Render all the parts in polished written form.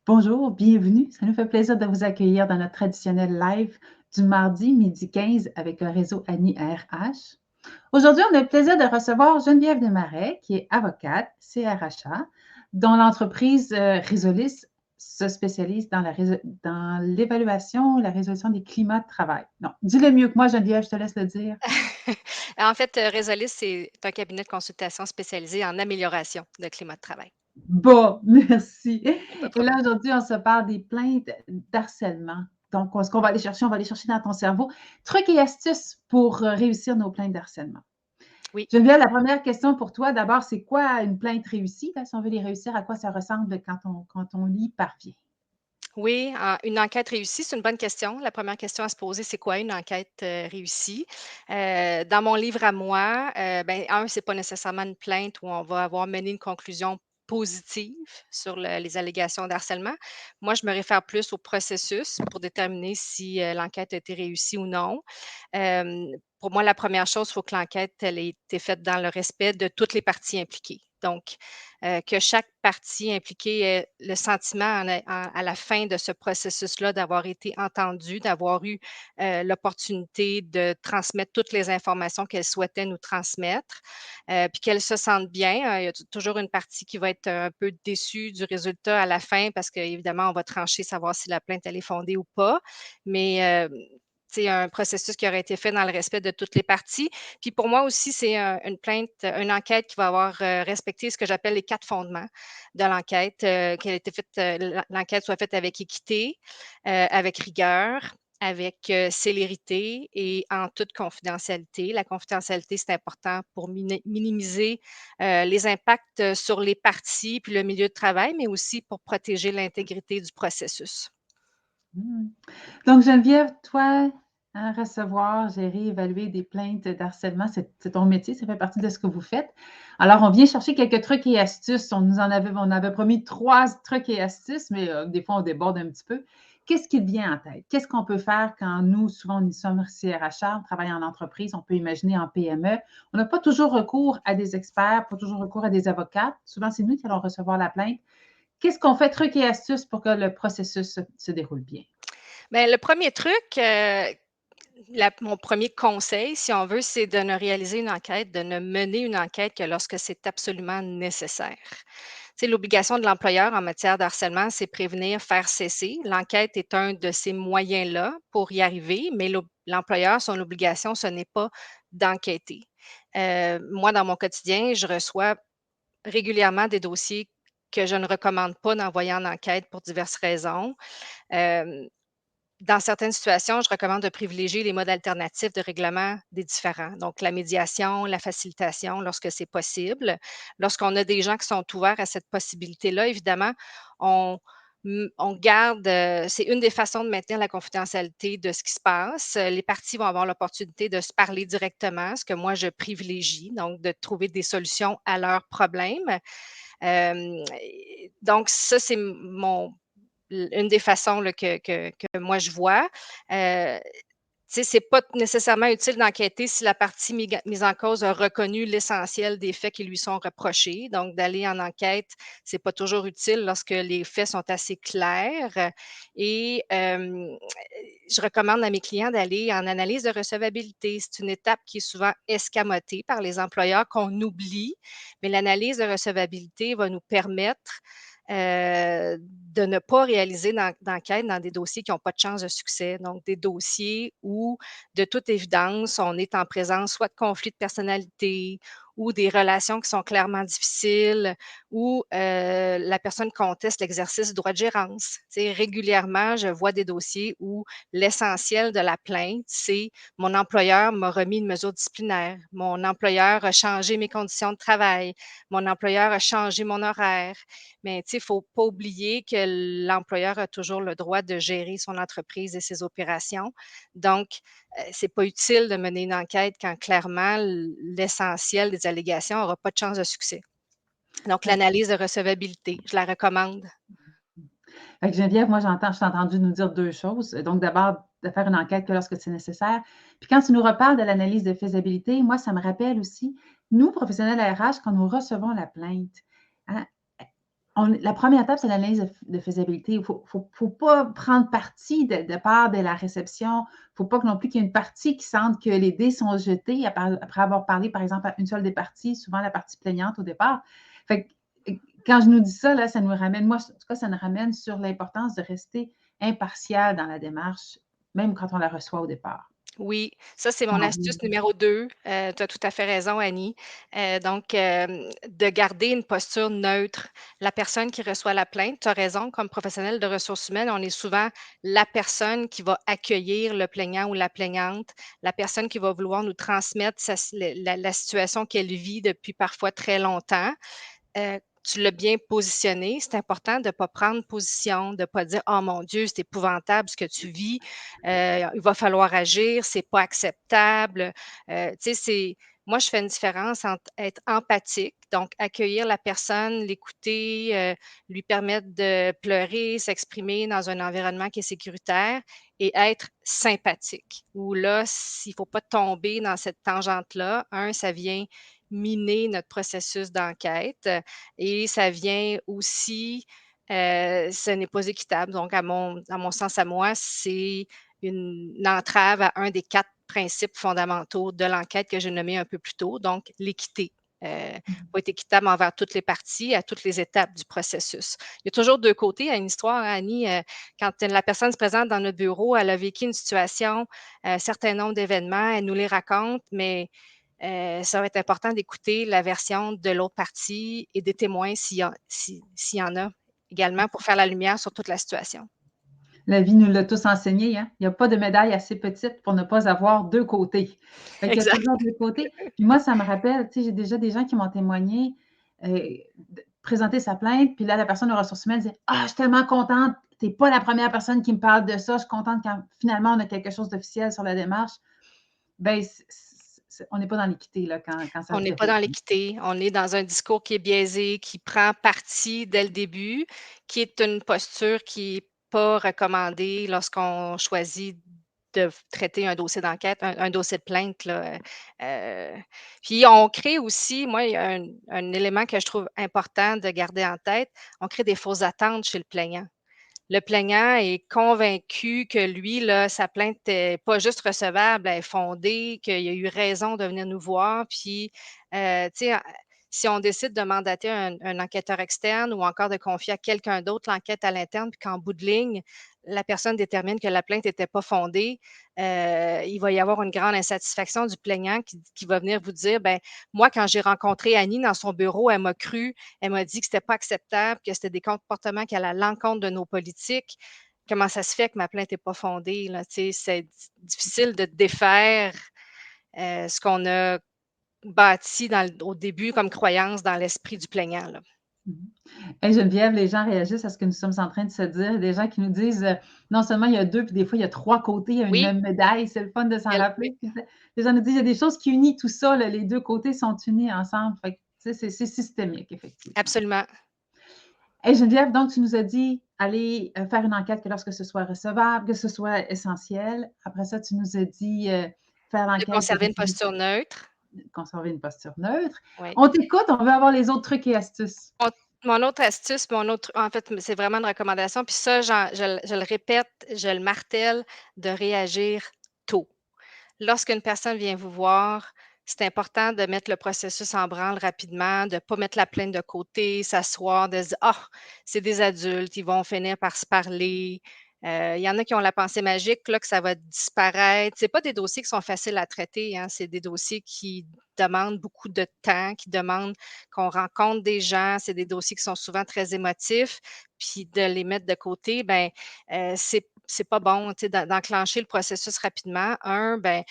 Bonjour, bienvenue. Ça nous fait plaisir de vous accueillir dans notre traditionnel live du mardi midi 15 avec le réseau Annie RH. Aujourd'hui, on a le plaisir de recevoir Geneviève Desmarais, qui est avocate, CRHA, dont l'entreprise Risolis se spécialise dans l'évaluation, la résolution des climats de travail. Non, dis-le mieux que moi, Geneviève, je te laisse le dire. En fait, Résolis, c'est un cabinet de consultation spécialisé en amélioration de climat de travail. Bon, merci. Il y a pas de Et là, problème. aujourd'hui, on se parle des plaintes d'harcèlement. Donc, ce qu'on va aller chercher, on va aller chercher dans ton cerveau. Trucs et astuces pour réussir nos plaintes d'harcèlement. Oui. Geneviève, la première question pour toi, d'abord, c'est quoi une plainte réussie? Là, si on veut les réussir, à quoi ça ressemble quand on y parvient? Oui, une enquête réussie, c'est une bonne question. La première question à se poser, c'est quoi une enquête réussie? Dans mon livre à moi, ben, c'est pas nécessairement une plainte où on va avoir mené une conclusion positive sur les allégations d'harcèlement. Moi, je me réfère plus au processus pour déterminer si l'enquête a été réussie ou non. Pour moi, la première chose, il faut que l'enquête elle ait été faite dans le respect de toutes les parties impliquées. Donc, que chaque partie impliquée ait le sentiment à la fin de ce processus-là d'avoir été entendue, d'avoir eu l'opportunité de transmettre toutes les informations qu'elle souhaitait nous transmettre, puis qu'elle se sente bien. Il y a toujours une partie qui va être un peu déçue du résultat à la fin parce qu'évidemment, on va trancher, savoir si la plainte elle est fondée ou pas. Mais c'est un processus qui aurait été fait dans le respect de toutes les parties. Puis pour moi aussi, c'est une plainte, une enquête qui va avoir respecté ce que j'appelle les 4 fondements de l'enquête, qu'elle ait été faite, l'enquête soit faite avec équité, avec rigueur, avec célérité et en toute confidentialité. La confidentialité, c'est important pour minimiser les impacts sur les parties puis le milieu de travail, mais aussi pour protéger l'intégrité du processus. Hmm. Donc, Geneviève, toi, hein, recevoir, gérer, évaluer des plaintes d'harcèlement, c'est ton métier, ça fait partie de ce que vous faites. Alors, on vient chercher quelques trucs et astuces. On avait promis 3 trucs et astuces, mais des fois, on déborde un petit peu. Qu'est-ce qui te vient en tête? Qu'est-ce qu'on peut faire quand nous, souvent, nous sommes CRHA, on travaille en entreprise, on peut imaginer en PME. On n'a pas toujours recours à des experts, pas toujours recours à des avocats. Souvent, c'est nous qui allons recevoir la plainte. Qu'est-ce qu'on fait, trucs et astuces pour que le processus se déroule bien? Bien, le premier truc, mon premier conseil, si on veut, c'est de ne réaliser une enquête, de ne mener une enquête que lorsque c'est absolument nécessaire. Tu sais, l'obligation de l'employeur en matière de harcèlement, c'est prévenir, faire cesser. L'enquête est un de ces moyens-là pour y arriver, mais l'employeur, son obligation, ce n'est pas d'enquêter. Moi, dans mon quotidien, je reçois régulièrement des dossiers que je ne recommande pas d'envoyer en enquête pour diverses raisons. Euh, Dans certaines situations, je recommande de privilégier les modes alternatifs de règlement des différends, donc la médiation, la facilitation lorsque c'est possible. Lorsqu'on a des gens qui sont ouverts à cette possibilité-là, évidemment, on, on garde, c'est une des façons de maintenir la confidentialité de ce qui se passe. Les parties vont avoir l'opportunité de se parler directement, ce que moi je privilégie, donc de trouver des solutions à leurs problèmes. Donc ça, c'est mon une des façons là, que moi je vois. Heu, Tu sais, c'est pas nécessairement utile d'enquêter si la partie mise en cause a reconnu l'essentiel des faits qui lui sont reprochés. Donc, d'aller en enquête, c'est pas toujours utile lorsque les faits sont assez clairs. Et je recommande à mes clients d'aller en analyse de recevabilité. C'est une étape qui est souvent escamotée par les employeurs qu'on oublie, mais l'analyse de recevabilité va nous permettre de ne pas réaliser d'enquête dans des dossiers qui n'ont pas de chance de succès. Donc, des dossiers où, de toute évidence, on est en présence soit de conflits de personnalité ou des relations qui sont clairement difficiles, ou la personne conteste l'exercice du droit de gérance. Tu sais, régulièrement, je vois des dossiers où l'essentiel de la plainte, c'est mon employeur m'a remis une mesure disciplinaire, mon employeur a changé mes conditions de travail, mon employeur a changé mon horaire. Mais tu sais, il ne faut pas oublier que l'employeur a toujours le droit de gérer son entreprise et ses opérations. Donc, c'est pas utile de mener une enquête quand clairement l'essentiel des allégations n'aura pas de chance de succès. Donc, Fait l'analyse de recevabilité, je la recommande. Fait que Geneviève, moi, je t'ai entendu nous dire 2 choses. Donc d'abord, de faire une enquête que lorsque c'est nécessaire. Puis quand tu nous reparles de l'analyse de faisabilité, moi, ça me rappelle aussi, nous, professionnels RH, quand nous recevons la plainte, hein, La première étape, c'est l'analyse de faisabilité. Il faut pas prendre parti de part de la réception. Il ne faut pas que non plus qu'il y ait une partie qui sente que les dés sont jetés après avoir parlé, par exemple, à une seule des parties, souvent la partie plaignante au départ. Fait que, quand je nous dis ça, là, ça nous ramène, moi, en tout cas, ça nous ramène sur l'importance de rester impartial dans la démarche, même quand on la reçoit au départ. Oui, ça, c'est mon Ah astuce oui. numéro 2. Tu as tout à fait raison, Annie. Donc, de garder une posture neutre. La personne qui reçoit la plainte, tu as raison, comme professionnel de ressources humaines, on est souvent la personne qui va accueillir le plaignant ou la plaignante, la personne qui va vouloir nous transmettre la situation qu'elle vit depuis parfois très longtemps. Tu l'as bien positionné. C'est important de ne pas prendre position, de ne pas dire: «Oh mon Dieu, c'est épouvantable ce que tu vis, il va falloir agir, c'est pas acceptable». Tu sais, moi, je fais une différence entre être empathique, donc accueillir la personne, l'écouter, lui permettre de pleurer, s'exprimer dans un environnement qui est sécuritaire et être sympathique, où là, il ne faut pas tomber dans cette tangente-là. Ça vient miner notre processus d'enquête et ça vient aussi, ce n'est pas équitable. Donc à mon sens à moi, c'est une entrave à un des 4 principes fondamentaux de l'enquête que j'ai nommé un peu plus tôt, donc l'équité. Faut être équitable envers toutes les parties, à toutes les étapes du processus. Il y a toujours 2 côtés à une histoire, hein, Annie. Quand la personne se présente dans notre bureau, elle a vécu une situation, un certain nombre d'événements, elle nous les raconte, mais ça va être important d'écouter la version de l'autre partie et des témoins s'il y en a également pour faire la lumière sur toute la situation. La vie nous l'a tous enseigné, hein. Il n'y a pas de médaille assez petite pour ne pas avoir 2 côtés. Fait qu'il y a Exact. toujours 2 côtés. Puis moi, ça me rappelle, tu sais, j'ai déjà des gens qui m'ont témoigné, de présenter sa plainte, puis là, la personne aux ressources humaines dit: «Ah, je suis tellement contente, tu es pas la première personne qui me parle de ça. Je suis contente quand finalement on a quelque chose d'officiel sur la démarche». Ben, on n'est pas dans l'équité, là, quand ça On se n'est pas dans déroule. l'équité, on est dans un discours qui est biaisé, qui prend parti dès le début, qui est une posture qui est pas recommandée lorsqu'on choisit de traiter un dossier d'enquête, un dossier de plainte, là, puis on crée aussi, moi, il y a un élément que je trouve important de garder en tête, on crée des fausses attentes chez le plaignant. Le plaignant est convaincu que lui, là, sa plainte est pas juste recevable, elle est fondée, qu'il a eu raison de venir nous voir. Puis, tu sais, si on décide de mandater un enquêteur externe ou encore de confier à quelqu'un d'autre l'enquête à l'interne, puis qu'en bout de ligne, la personne détermine que la plainte n'était pas fondée, il va y avoir une grande insatisfaction du plaignant qui va venir vous dire, ben moi, quand j'ai rencontré Annie dans son bureau, elle m'a cru, elle m'a dit que c'était pas acceptable, que c'était des comportements qui allaient à l'encontre de nos politiques. Comment ça se fait que ma plainte n'est pas fondée, là? Tu sais, c'est difficile de défaire, ce qu'on a bâti au début comme croyance dans l'esprit du plaignant, là. Mmh. Hey Geneviève, les gens réagissent à ce que nous sommes en train de se dire. Des gens qui nous disent, non seulement il y a 2, puis des fois il y a 3 côtés à une Oui, même médaille. C'est le fun de s'en oui, rappeler. Puis les gens nous disent: «Il y a des choses qui unissent tout ça, là, les 2 côtés sont unis ensemble». Fait que, tu sais, c'est systémique, effectivement. absolument. Hey Geneviève, donc tu nous as dit, aller, faire une enquête que lorsque ce soit recevable, que ce soit essentiel. Après ça, tu nous as dit, faire De l'enquête conserver une posture neutre. conserver une posture neutre. Oui. On t'écoute, on veut avoir les autres trucs et astuces. Mon mon autre astuce, mon autre en fait, c'est vraiment une recommandation, puis ça, je le répète, je le martèle, de réagir tôt. Lorsqu'une personne vient vous voir, c'est important de mettre le processus en branle rapidement, de ne pas mettre la plainte de côté, s'asseoir, de se dire: «Ah, c'est des adultes, ils vont finir par se parler». Il y en a qui ont la pensée magique, là, que ça va disparaître. C'est pas des dossiers qui sont faciles à traiter, hein, c'est des dossiers qui demandent beaucoup de temps, qui demandent qu'on rencontre des gens. C'est des dossiers qui sont souvent très émotifs, puis de les mettre de côté, ben, c'est pas bon, tu sais, d'enclencher le processus rapidement. Ben,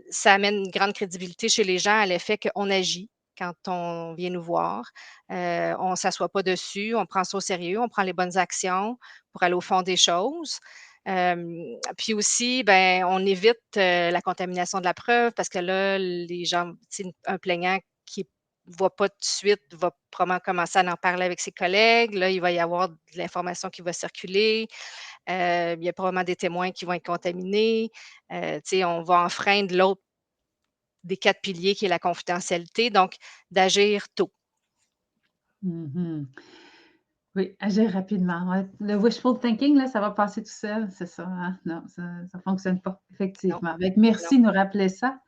ça amène une grande crédibilité chez les gens à l'effet qu'on agit quand on vient nous voir. On ne s'assoit pas dessus, on prend ça au sérieux, on prend les bonnes actions pour aller au fond des choses. Puis aussi, ben, on évite, la contamination de la preuve parce que là, les gens, tu sais, un plaignant qui voit pas tout de suite va probablement commencer à en parler avec ses collègues. Là, il va y avoir de l'information qui va circuler. Il y a probablement des témoins qui vont être contaminés. Tu sais, on va enfreindre l'autre des 4 piliers qui est la confidentialité, donc d'agir tôt. Mmh. Oui, agir rapidement, ouais. Le wishful thinking, là, ça va passer tout seul, c'est ça, hein? Non, ça fonctionne pas, Non, effectivement. Fait que non. merci de nous rappeler ça.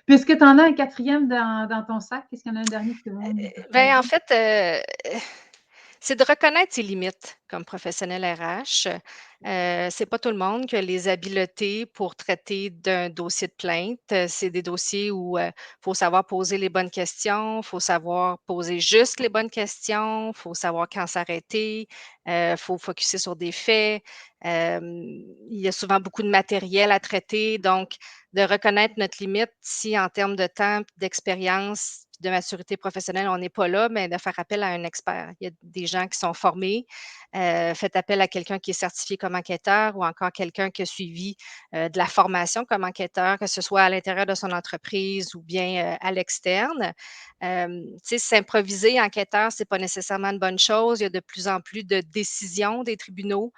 Puisque tu en as un quatrième dans ton sac, est-ce qu'il y en a un dernier que tu veux nous Ben, en partager? fait, c'est de reconnaître ses limites comme professionnel RH. C'est pas tout le monde qui a les habiletés pour traiter d'un dossier de plainte. C'est des dossiers où, faut savoir poser les bonnes questions, faut savoir poser juste les bonnes questions, faut savoir quand s'arrêter, faut focuser sur des faits. Il y a souvent beaucoup de matériel à traiter, donc de reconnaître notre limite si en termes de temps, d'expérience, de maturité professionnelle, on n'est pas là, mais de faire appel à un expert. Il y a des gens qui sont formés. Faites appel à quelqu'un qui est certifié comme enquêteur ou encore quelqu'un qui a suivi de la formation comme enquêteur, que ce soit à l'intérieur de son entreprise ou bien à l'externe. Tu sais, s'improviser enquêteur, c'est pas nécessairement une bonne chose. Il y a de plus en plus de décisions des tribunaux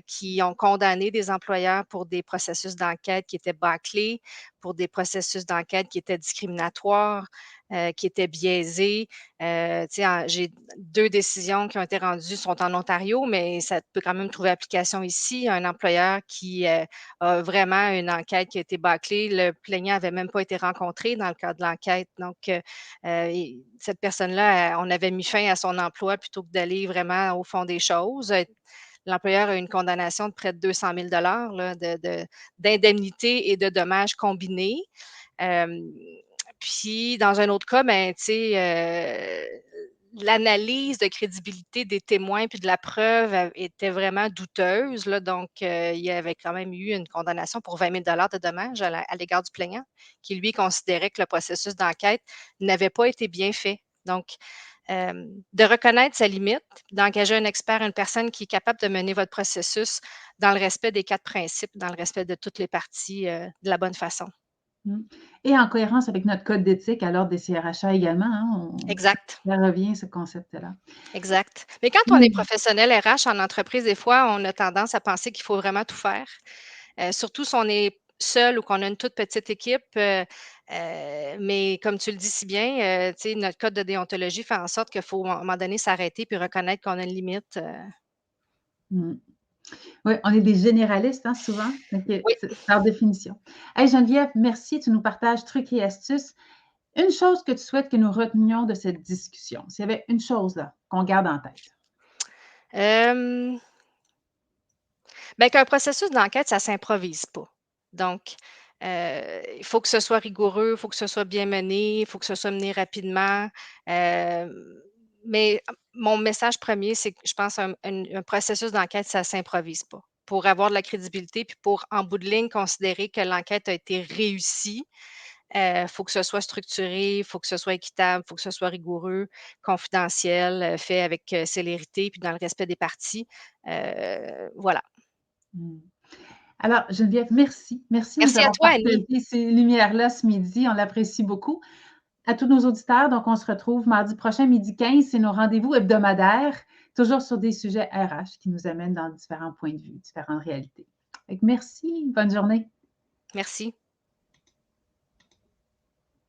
qui ont condamné des employeurs pour des processus d'enquête qui étaient bâclés, pour des processus d'enquête qui étaient discriminatoires, qui étaient biaisés. Tu sais, j'ai 2 décisions qui ont été rendues, sont en Ontario, mais ça peut quand même trouver application ici. Un employeur qui, a vraiment une enquête qui a été bâclée. Le plaignant avait même pas été rencontré dans le cadre de l'enquête. Donc, et cette personne-là, on avait mis fin à son emploi plutôt que d'aller vraiment au fond des choses. L'employeur a une condamnation de près de 200 000 là, d'indemnités et de dommages combinés. Hem, Puis dans un autre cas, ben, tu sais, l'analyse de crédibilité des témoins puis de la preuve était vraiment douteuse, là, donc il y avait quand même eu une condamnation pour 20 000 de dommages à l'égard du plaignant, qui lui considérait que le processus d'enquête n'avait pas été bien fait. Donc, de reconnaître sa limite, d'engager un expert, une personne qui est capable de mener votre processus dans le respect des 4 principes, dans le respect de toutes les parties, de la bonne façon. Mmh. Et en cohérence avec notre code d'éthique à l'Ordre des CRHA également, hein, Exact, ça revient ce concept-là. exact. Mais quand on est Mmh. professionnel RH en entreprise, des fois, on a tendance à penser qu'il faut vraiment tout faire, surtout si on est seul ou qu'on a une toute petite équipe, mais comme tu le dis si bien, tu sais, notre code de déontologie fait en sorte qu'il faut à un moment donné s'arrêter puis reconnaître qu'on a une limite. Mmh. Oui, on est des généralistes, hein, souvent, donc Oui. c'est par définition. Hey Geneviève, merci, tu nous partages trucs et astuces. Une chose que tu souhaites que nous retenions de cette discussion, s'il y avait une chose là, qu'on garde en tête? Hem Ben, qu'un processus d'enquête, ça s'improvise pas. Donc, il faut que ce soit rigoureux, il faut que ce soit bien mené, il faut que ce soit mené rapidement. Hem, mais mon message premier, c'est que je pense un processus d'enquête, ça s'improvise pas. Pour avoir de la crédibilité, puis pour, en bout de ligne, considérer que l'enquête a été réussie, faut que ce soit structuré, il faut que ce soit équitable, il faut que ce soit rigoureux, confidentiel, fait avec, célérité, puis dans le respect des parties. Voilà. Mmh. Alors Geneviève, merci. Merci de nous Merci à avoir toi, Annie. partagé ces lumières-là ce midi, on l'apprécie beaucoup. À tous nos auditeurs, donc on se retrouve mardi prochain, 12h15, c'est nos rendez-vous hebdomadaires, toujours sur des sujets RH qui nous amènent dans différents points de vue, différentes réalités. Fait que merci, bonne journée. Merci.